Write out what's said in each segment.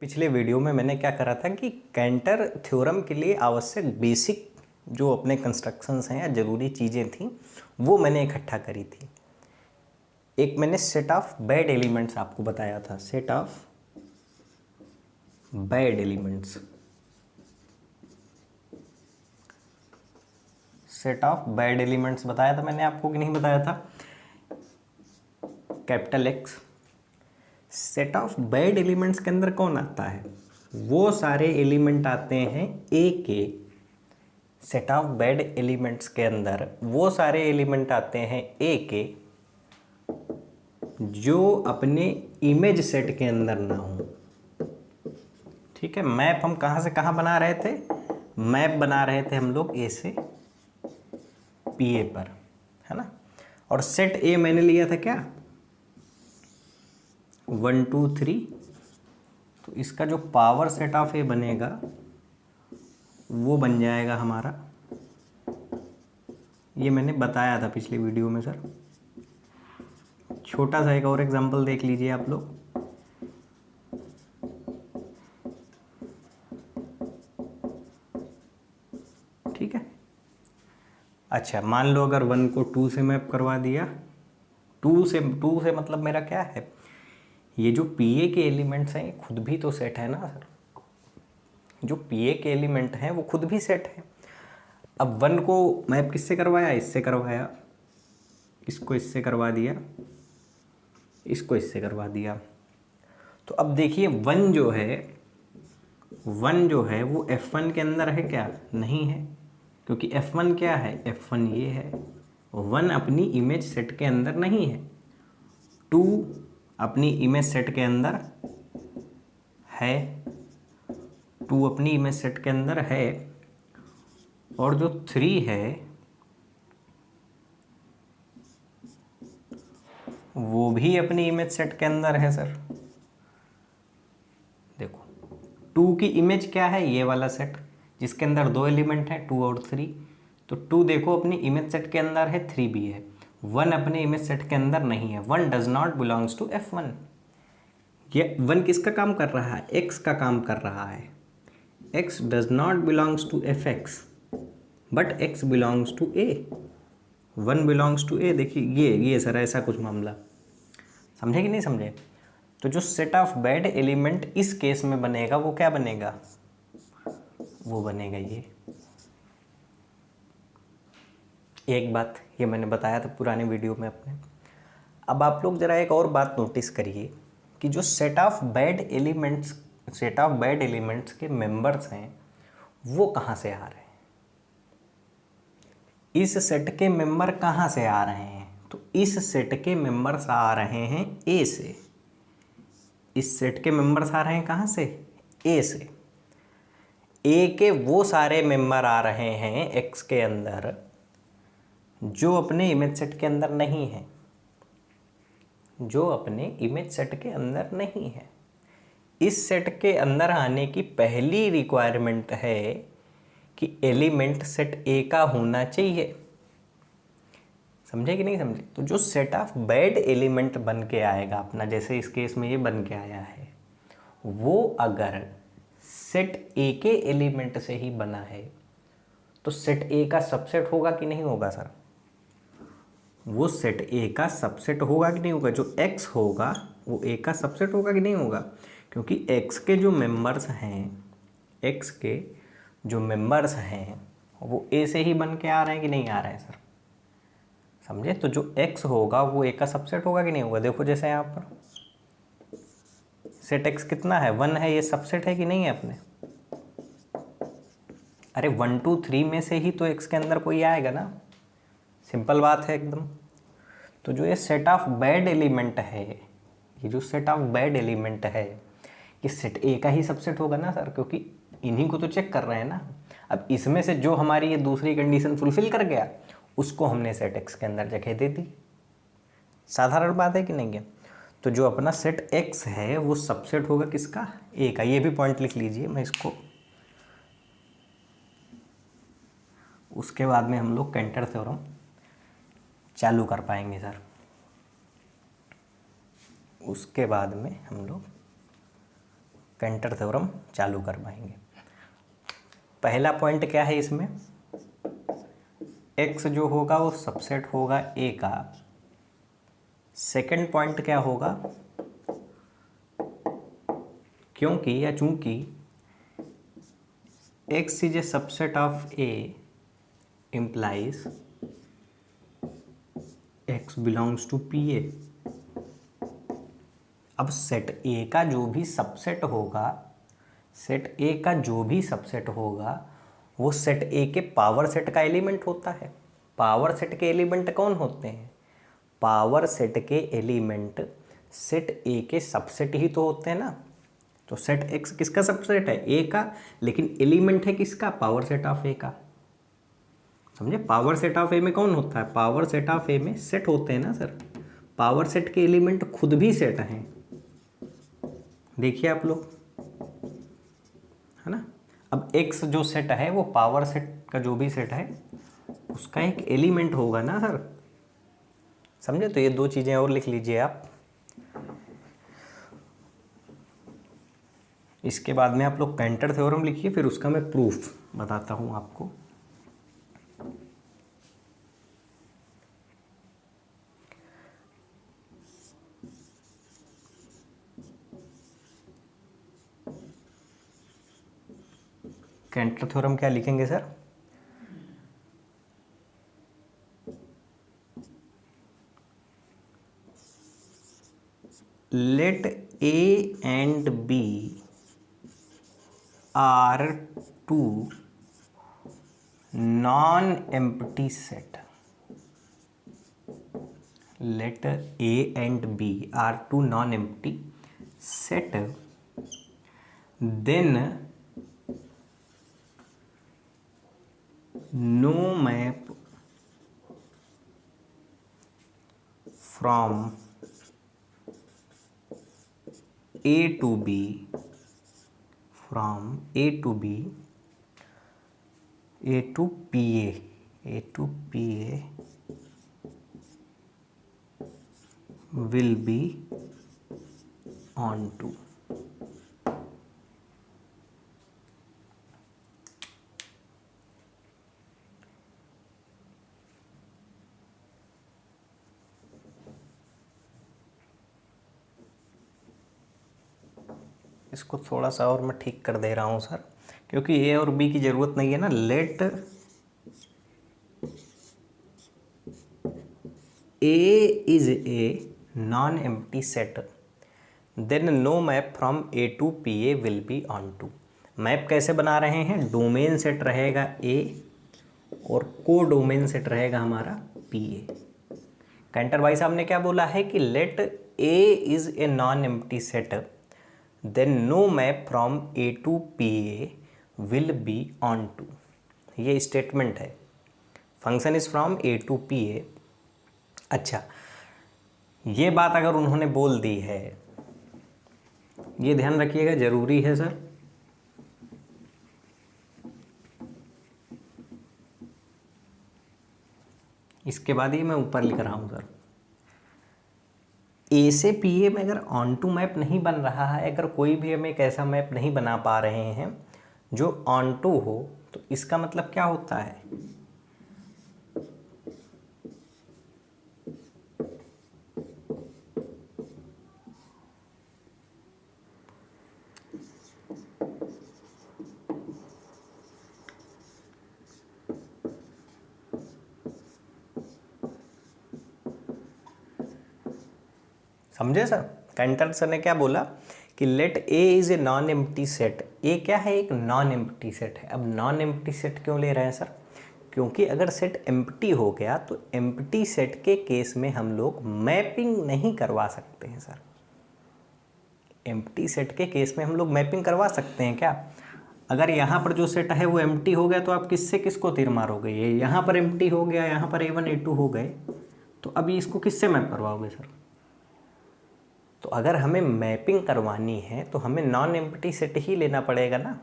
पिछले वीडियो में मैंने क्या करा था कि कैंटर थ्योरम के लिए आवश्यक बेसिक जो अपने कंस्ट्रक्शंस हैं या ज़रूरी चीज़ें थी वो मैंने इकट्ठा करी थी। एक मैंने सेट ऑफ बैड एलिमेंट्स आपको बताया था, set of bad elements, set of bad elements बताया था मैंने आपको कि नहीं बताया था, capital x. Set of bad elements के अंदर कौन आता है? वो सारे एलिमेंट आते हैं ए के। सेट ऑफ बैड एलिमेंट्स के अंदर वो सारे एलिमेंट आते हैं ए के जो अपने इमेज सेट के अंदर ना हो। ठीक है, मैप हम कहाँ से कहाँ बना रहे थे? मैप बना रहे थे हम लोग ए से पी ए पर, है ना। और सेट ए मैंने लिया था क्या, 1 2 3। तो इसका जो पावर सेट ऑफ ए बनेगा वो बन जाएगा हमारा, ये मैंने बताया था पिछली वीडियो में सर। छोटा सा एक और एग्जांपल देख लीजिए आप लोग। ठीक है, अच्छा मान लो अगर 1 को 2 से मैप करवा दिया, 2 से मतलब मेरा क्या है, ये जो पी ए के एलिमेंट्स हैं खुद भी तो सेट है ना सर। जो पी ए के एलिमेंट हैं वो खुद भी सेट है। अब 1 को मैप किससे करवाया? इससे करवाया, इसको इससे करवा दिया, इसको इससे करवा दिया। तो अब देखिए 1 जो है वो F1 के अंदर है क्या? नहीं है, क्योंकि F1 क्या है? F1 ये है। 1 अपनी इमेज सेट के अंदर नहीं है, 2 अपनी इमेज सेट के अंदर है, 2 अपनी इमेज सेट के अंदर है, और जो 3 है वो भी अपनी इमेज सेट के अंदर है सर। देखो 2 की इमेज क्या है? ये वाला सेट जिसके अंदर 2 एलिमेंट हैं, 2 और 3। तो 2 देखो अपनी इमेज सेट के अंदर है, 3 भी है। 1 अपने इमेज सेट के अंदर नहीं है, 1 does not belongs to F1। ये 1 किसका काम कर रहा है? X का काम कर रहा है। X does not belongs to Fx but X belongs to A। 1 belongs to A। देखिए ये सर ऐसा कुछ मामला, समझे कि नहीं समझे? तो जो सेट ऑफ बैड एलिमेंट इस केस में बनेगा वो क्या बनेगा? वो बनेगा ये। एक बात ये मैंने बताया था पुराने वीडियो में अपने। अब आप लोग ज़रा एक और बात नोटिस करिए कि जो सेट ऑफ बैड एलिमेंट्स के मेंबर्स हैं वो कहाँ से आ रहे हैं? इस सेट के मेंबर कहाँ से आ रहे हैं? तो इस सेट के मेंबर्स आ रहे हैं ए से। इस सेट के मेंबर्स आ रहे हैं कहाँ से? ए से। ए के वो सारे मेंबर आ रहे हैं एक्स के अंदर जो अपने इमेज सेट के अंदर नहीं है, जो अपने इमेज सेट के अंदर नहीं है। इस सेट के अंदर आने की पहली रिक्वायरमेंट है कि एलिमेंट सेट ए का होना चाहिए। समझे कि नहीं समझे? तो जो सेट ऑफ बैड एलिमेंट बन के आएगा अपना, जैसे इस केस में ये बन के आया है, वो अगर सेट ए के एलिमेंट से ही बना है तो सेट ए का सबसेट होगा कि नहीं होगा सर? वो सेट ए का सबसेट होगा कि नहीं होगा? जो एक्स होगा वो ए का सबसेट होगा कि नहीं होगा? क्योंकि एक्स के जो मेंबर्स हैं वो ए से ही बन के आ रहे हैं कि नहीं आ रहे हैं सर? समझे? तो जो एक्स होगा वो ए का सबसेट होगा कि नहीं होगा? देखो जैसे यहाँ पर सेट एक्स कितना है? 1 है, ये सबसेट है कि नहीं है अपने? अरे 1 2 3 में से ही तो एक्स के अंदर कोई आएगा ना, सिंपल बात है एकदम। तो जो ये सेट ऑफ बैड एलिमेंट है, ये जो सेट ऑफ बैड एलिमेंट है ये सेट ए का ही सबसेट होगा ना सर, क्योंकि इन्हीं को तो चेक कर रहे हैं ना। अब इसमें से जो हमारी ये दूसरी कंडीशन फुलफिल कर गया उसको हमने सेट एक्स के अंदर जगह दे दी। साधारण बात है कि नहीं है? तो जो अपना सेट एक्स है वो सबसेट होगा किसका? ए का। ये भी पॉइंट लिख लीजिए, मैं इसको उसके बाद में हम लोग कैंटर थ्योरम चालू कर पाएंगे सर। उसके बाद में हम लोग कैंटर थ्योरम चालू कर पाएंगे। पहला पॉइंट क्या है इसमें, x जो होगा वो सबसेट होगा A का। सेकंड पॉइंट क्या होगा, क्योंकि या चूंकि x is a subset of A implies x belongs to PA। अब सेट A का जो भी सबसेट होगा, सेट A का जो भी सबसेट होगा वो सेट A के पावर सेट का एलिमेंट होता है। पावर सेट के एलिमेंट कौन होते हैं, पावर सेट के एलिमेंट सेट A के सबसेट ही तो होते हैं ना। तो सेट X किसका सबसेट है, A का, लेकिन एलिमेंट है किसका, पावर सेट ऑफ A का। समझे, पावर सेट ऑफ ए में कौन होता है, पावर सेट ऑफ ए में सेट होते हैं ना सर। पावर सेट के एलिमेंट खुद भी सेट हैं, देखिए आप लोग, है ना। अब एक्स जो सेट है वो पावर सेट का जो भी सेट है उसका एक एलिमेंट होगा ना सर, समझे। तो ये दो चीज़ें और लिख लीजिए आप। इसके बाद में आप लोग कैंटर थ्योरम लिखिए, फिर उसका मैं प्रूफ बताता हूँ आपको। कैंटर थ्योरम क्या लिखेंगे sir, let A and B are two non-empty set। let A and B are two non-empty set, then no map from A to B, from A to B, A to PA, A to PA will be on to। इसको थोड़ा सा और मैं ठीक कर दे रहा हूँ sir, क्योंकि ए और बी की ज़रूरत नहीं है ना। Let A is a non empty set, then no map from A to P A will be onto. Map कैसे बना रहे हैं, डोमेन सेट रहेगा ए और को डोमेन सेट रहेगा हमारा पी ए। कैंटर भाई साहब ने क्या बोला है कि let A is a non empty set, then no map from A to P A will be onto. ये स्टेटमेंट है, function is from A to P A. अच्छा, ये बात अगर उन्होंने बोल दी है, ये ध्यान रखिएगा, ज़रूरी है सर। इसके बाद ये मैं ऊपर लिख रहा हूँ सर, ए से पी ए में अगर ऑन टू मैप नहीं बन रहा है, अगर कोई भी हम एक ऐसा मैप नहीं बना पा रहे हैं जो ऑन टू हो, तो इसका मतलब क्या होता है, समझे सर। कैंटर सर ने क्या बोला कि let A is a non empty set. A क्या है, एक नॉन एम्प्टी सेट है। अब नॉन एम्प्टी सेट क्यों ले रहे हैं सर, क्योंकि अगर सेट एम्प्टी हो गया तो एम्प्टी सेट के केस में हम लोग मैपिंग नहीं करवा सकते हैं सर। एम्प्टी सेट के केस में हम लोग मैपिंग करवा सकते हैं क्या, अगर यहाँ पर जो सेट है वो एम्प्टी हो गया तो आप किससे किसको तीर मारोगे, ये यहाँ पर एम्प्टी हो गया, यहाँ पर A1 A2 हो गए, तो अभी इसको किससे मैप करवाओगे सर। तो अगर हमें मैपिंग करवानी है तो हमें नॉन एम्प्टी सेट ही लेना पड़ेगा ना।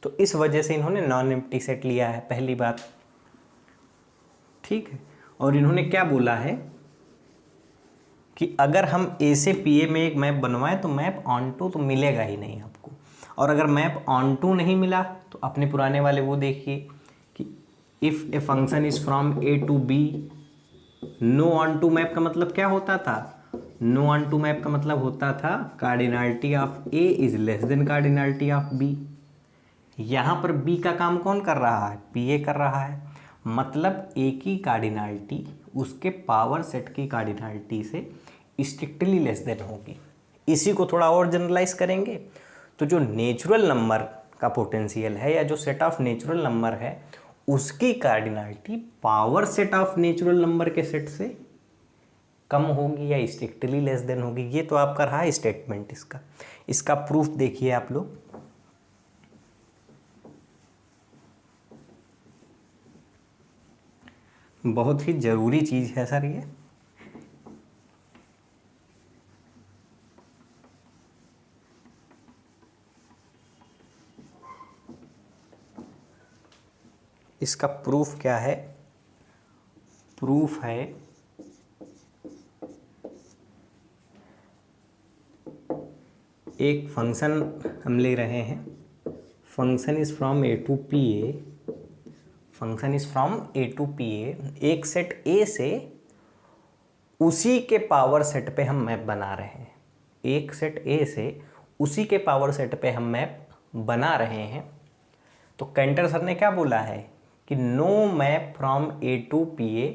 तो इस वजह से इन्होंने नॉन एम्प्टी सेट लिया है, पहली बात, ठीक है। और इन्होंने क्या बोला है कि अगर हम ए से पी ए में एक मैप बनवाएं तो मैप ऑन टू तो मिलेगा ही नहीं आपको, और अगर मैप ऑन टू नहीं मिला तो अपने पुराने वाले वो देखिए कि if a function is from A to B, no onto map का मतलब क्या होता था, नो ऑन टू मैप का मतलब होता था cardinality of A is less than cardinality of B. यहाँ पर बी का काम कौन कर रहा है, पी ए कर रहा है, मतलब ए की कार्डिनलिटी उसके पावर सेट की कार्डिनलिटी से स्ट्रिक्टली लेस देन होगी। इसी को थोड़ा और जनरलाइज करेंगे तो जो नेचुरल नंबर का पोटेंशियल है या जो सेट ऑफ नेचुरल नंबर है उसकी cardinality power set of natural number के सेट से कम होगी या स्ट्रिक्टली लेस देन होगी। ये तो आपका रहा स्टेटमेंट। इसका प्रूफ देखिए आप लोग। बहुत ही ज़रूरी चीज़ है सर ये। इसका प्रूफ क्या है, प्रूफ है एक फंक्शन हम ले रहे हैं, function is from A to P A, function is from A to P A, एक सेट ए से उसी के पावर सेट पे हम मैप बना रहे हैं, एक सेट ए से उसी के पावर सेट पे हम मैप बना रहे हैं। तो कैंटर सर ने क्या बोला है कि no map from A to P A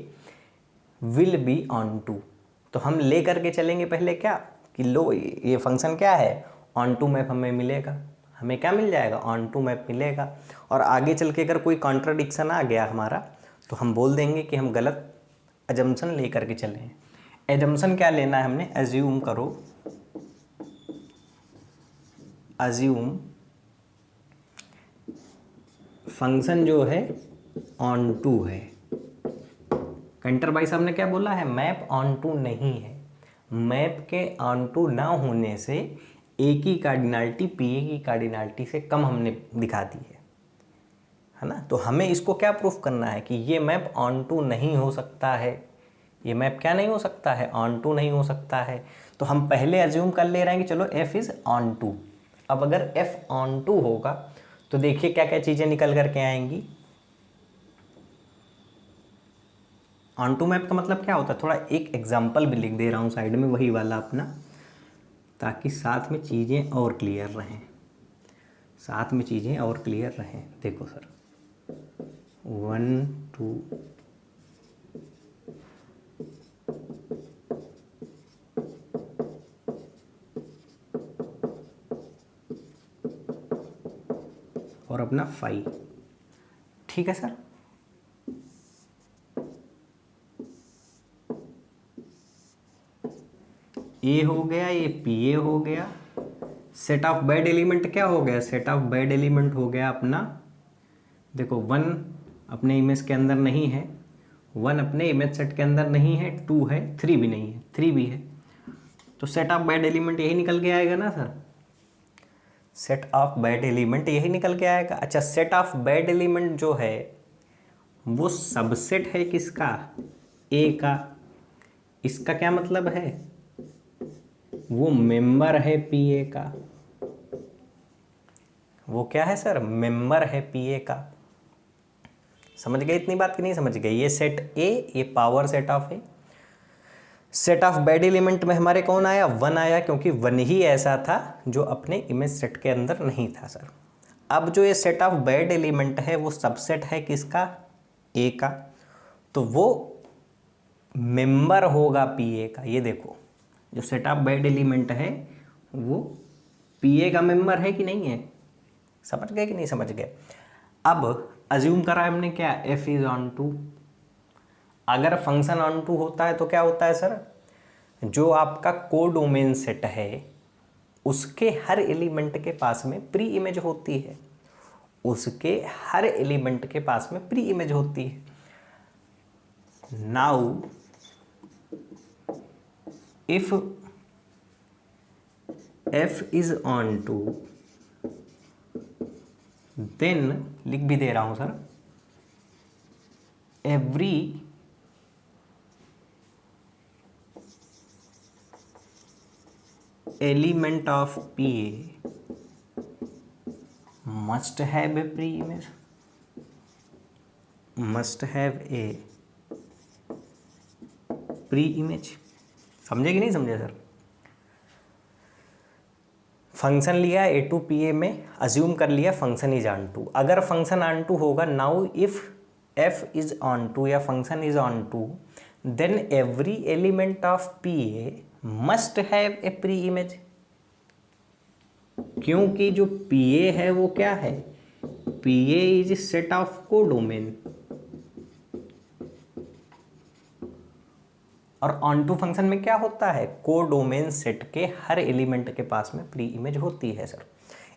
will be onto. तो हम ले करके चलेंगे पहले क्या कि लो ये फंक्शन क्या है, ऑन टू मैप हमें मिलेगा, हमें क्या मिल जाएगा, ऑन टू मैप मिलेगा। और आगे चल के अगर कोई कॉन्ट्राडिक्शन आ गया हमारा तो हम बोल देंगे कि हम गलत अजम्पशन ले करके चले हैं। एजम्पशन क्या लेना है हमने, एज्यूम करो, एज्यूम फंक्शन जो है ऑन टू है। कंटर भाई साहब ने क्या बोला है, मैप ऑन टू नहीं है, मैप के ऑन टू ना होने से ए की कार्डिनलिटी पी ए की कार्डिनलिटी से कम हमने दिखा दी है ना। तो हमें इसको क्या प्रूफ करना है कि ये मैप ऑन टू नहीं हो सकता है, ये मैप क्या नहीं हो सकता है, ऑन टू नहीं हो सकता है। तो हम पहले एज्यूम कर ले रहे हैं कि चलो एफ इज़ ऑन टू। अब अगर एफ ऑन टू होगा तो देखिए क्या क्या चीज़ें निकल करके आएंगी। ऑन टू मैप का मतलब क्या होता है, थोड़ा एक एग्जाम्पल भी लिख दे रहा हूँ साइड में वही वाला अपना, ताकि साथ में चीज़ें और क्लियर रहें, साथ में चीज़ें और क्लियर रहें। देखो सर 1 2 और अपना 5, ठीक है सर। ए हो गया, ये पी ए हो गया। सेट ऑफ बैड एलिमेंट क्या हो गया, सेट ऑफ बैड एलिमेंट हो गया अपना, देखो 1 अपने इमेज के अंदर नहीं है, 1 अपने इमेज सेट के अंदर नहीं है, 2 है, 3 भी नहीं है, 3 भी है। तो सेट ऑफ बैड एलिमेंट यही निकल के आएगा ना sir, set of bad element यही निकल के आएगा। अच्छा, सेट ऑफ बैड एलिमेंट जो है वो सबसेट है किसका, ए का। इसका क्या मतलब है, वो मेंबर है पी ए का। वो क्या है सर, मेंबर है पी ए का। समझ गए इतनी बात कि नहीं समझ गए। ये सेट ए, ये power set of A. Set of bad element में हमारे कौन आया, 1 आया, क्योंकि 1 ही ऐसा था जो अपने इमेज सेट के अंदर नहीं था सर। अब जो ये सेट ऑफ बैड एलिमेंट है वो सबसेट है किसका, ए का, तो वो मेंबर होगा पी ए का। ये देखो जो सेट ऑफ बैड एलिमेंट है वो पी ए का मेंबर है कि नहीं है, समझ गए कि नहीं समझ गए। अब अज्यूम करा हमने क्या, एफ इज ऑन टू। अगर फंक्शन ऑन टू होता है तो क्या होता है सर, जो आपका कोडोमेन सेट है उसके हर एलिमेंट के पास में प्री इमेज होती है, उसके हर एलिमेंट के पास में प्री इमेज होती है। Now if f is onto then, लिख भी दे रहा हूं sir, every element of P A must have a pre image, must have a pre image. समझे कि नहीं समझे सर? फंक्शन लिया ए टू पी ए में, अज्यूम कर लिया फंक्शन इज ऑन टू। अगर फंक्शन ऑन टू होगा, now if f is onto या function is onto, then every element of P A must have a pre image. क्योंकि जो P A है वो क्या है? P A is set of codomain, और onto function में क्या होता है? कोडोमेन सेट के हर एलिमेंट के पास में प्री इमेज होती है सर।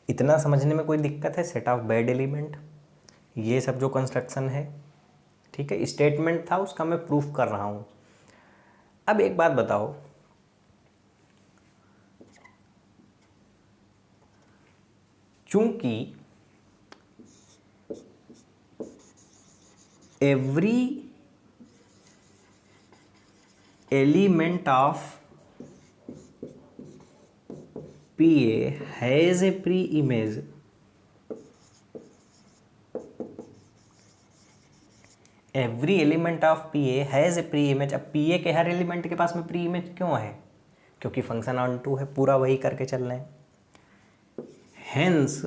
इतना समझने में कोई दिक्कत है? सेट ऑफ बैड एलिमेंट, ये सब जो कंस्ट्रक्शन है, ठीक है, स्टेटमेंट था उसका मैं प्रूफ कर रहा हूं। अब एक बात बताओ, चूंकि every element of P A has a pre image, every element of P A has a pre image. अब पी ए के हर एलिमेंट के पास में प्री इमेज क्यों है? क्योंकि फंक्शन ऑन टू है, पूरा वही करके चल रहे हैं। हेंस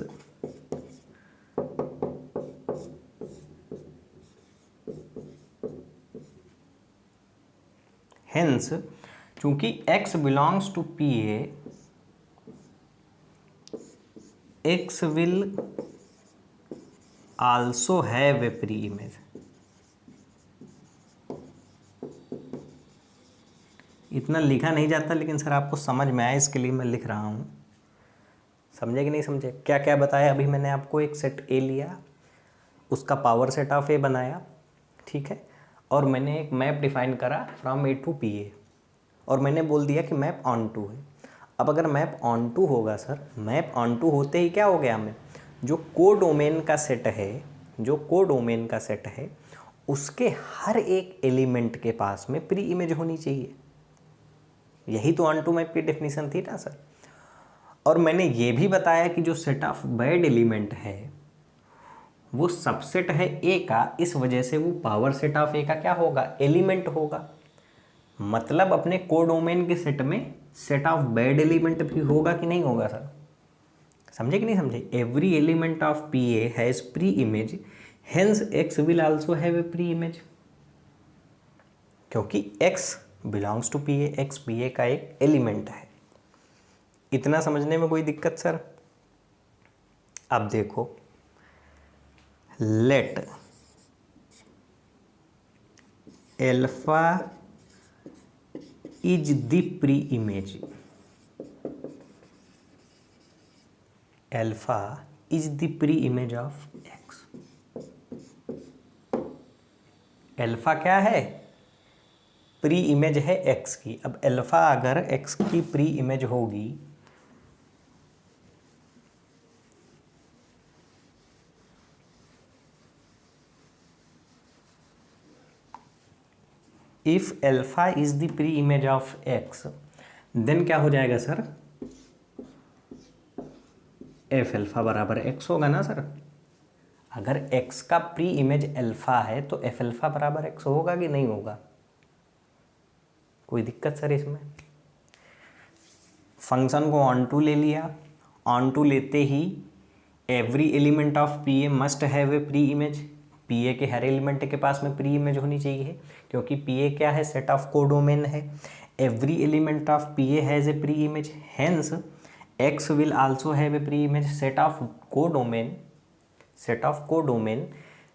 हेंस चूंकि x belongs to P A, x will also have a pre image. इतना लिखा नहीं जाता, लेकिन सर आपको समझ में आया इसके लिए मैं लिख रहा हूँ। समझे कि नहीं समझे? क्या क्या बताया अभी मैंने आपको? एक सेट ए लिया, उसका पावर सेट ऑफ ए बनाया, ठीक है, और मैंने एक मैप डिफाइन करा from A to P A, और मैंने बोल दिया कि मैप ऑन टू है। अब अगर मैप ऑन टू होगा सर, मैप ऑन टू होते ही क्या हो गया हमें? जो कोडोमेन का सेट है, जो कोडोमेन का सेट है, उसके हर एक एलिमेंट के पास में प्री इमेज होनी चाहिए। यही तो ऑन टू मैप की डेफिनेशन थी ना सर। और मैंने ये भी बताया कि जो सेट ऑफ बैड एलिमेंट है वो सबसेट है ए का, इस वजह से वो पावर सेट ऑफ ए का क्या होगा? एलिमेंट होगा। मतलब अपने कोडोमेन के सेट में सेट ऑफ बैड एलिमेंट भी होगा कि नहीं होगा सर? समझे कि नहीं समझे? Every element of P A has pre image, hence x will also have a pre image. क्योंकि x belongs to P A, x P A का एक एलिमेंट है। इतना समझने में कोई दिक्कत सर? अब देखो, late alpha is the pre image, alpha is the preimage of x. Alpha क्या है? प्री इमेज है एक्स की। अब एल्फा अगर एक्स की प्री इमेज होगी, if alpha is the preimage of x, then क्या हो जाएगा सर? एफ एल्फा बराबर एक्स होगा ना सर। अगर एक्स का प्री इमेज एल्फा है तो एफ एल्फा बराबर एक्स होगा कि नहीं होगा? कोई दिक्कत सर इसमें? फंक्शन को ऑन टू ले लिया, ऑन टू लेते ही every element of P A must have a pre image, P A के हर एलिमेंट के पास में प्री इमेज होनी चाहिए, क्योंकि पी ए क्या है? सेट ऑफ कोडोमेन है। Every element of P A has a pre image, hence x will also have a pre image. Set of codomain, set of codomain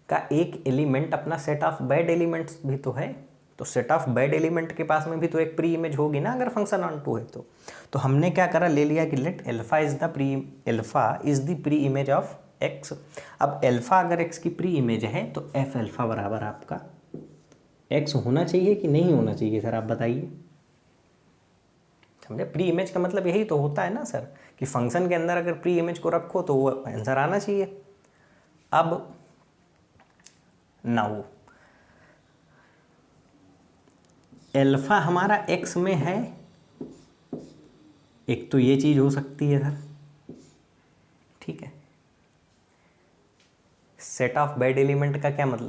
का एक एलिमेंट अपना set of bad elements भी तो है, तो set of bad element के पास में भी तो एक प्री इमेज होगी ना अगर फंक्शन ऑन टू है तो हमने क्या करा? ले लिया कि late alpha is the preimage of x. अब एल्फा अगर एक्स की प्री इमेज है तो एफ एल्फा बराबर आपका एक्स होना चाहिए कि नहीं होना चाहिए सर? आप बताइए। समझे? प्री इमेज का मतलब यही तो होता है ना सर, कि फंक्शन के अंदर अगर प्री इमेज को रखो तो वो आंसर आना चाहिए। अब नाउ एल्फा हमारा एक्स में है, एक तो ये चीज़ हो सकती है सर, ठीक है। सेट ऑफ बैड एलिमेंट का क्या मतलब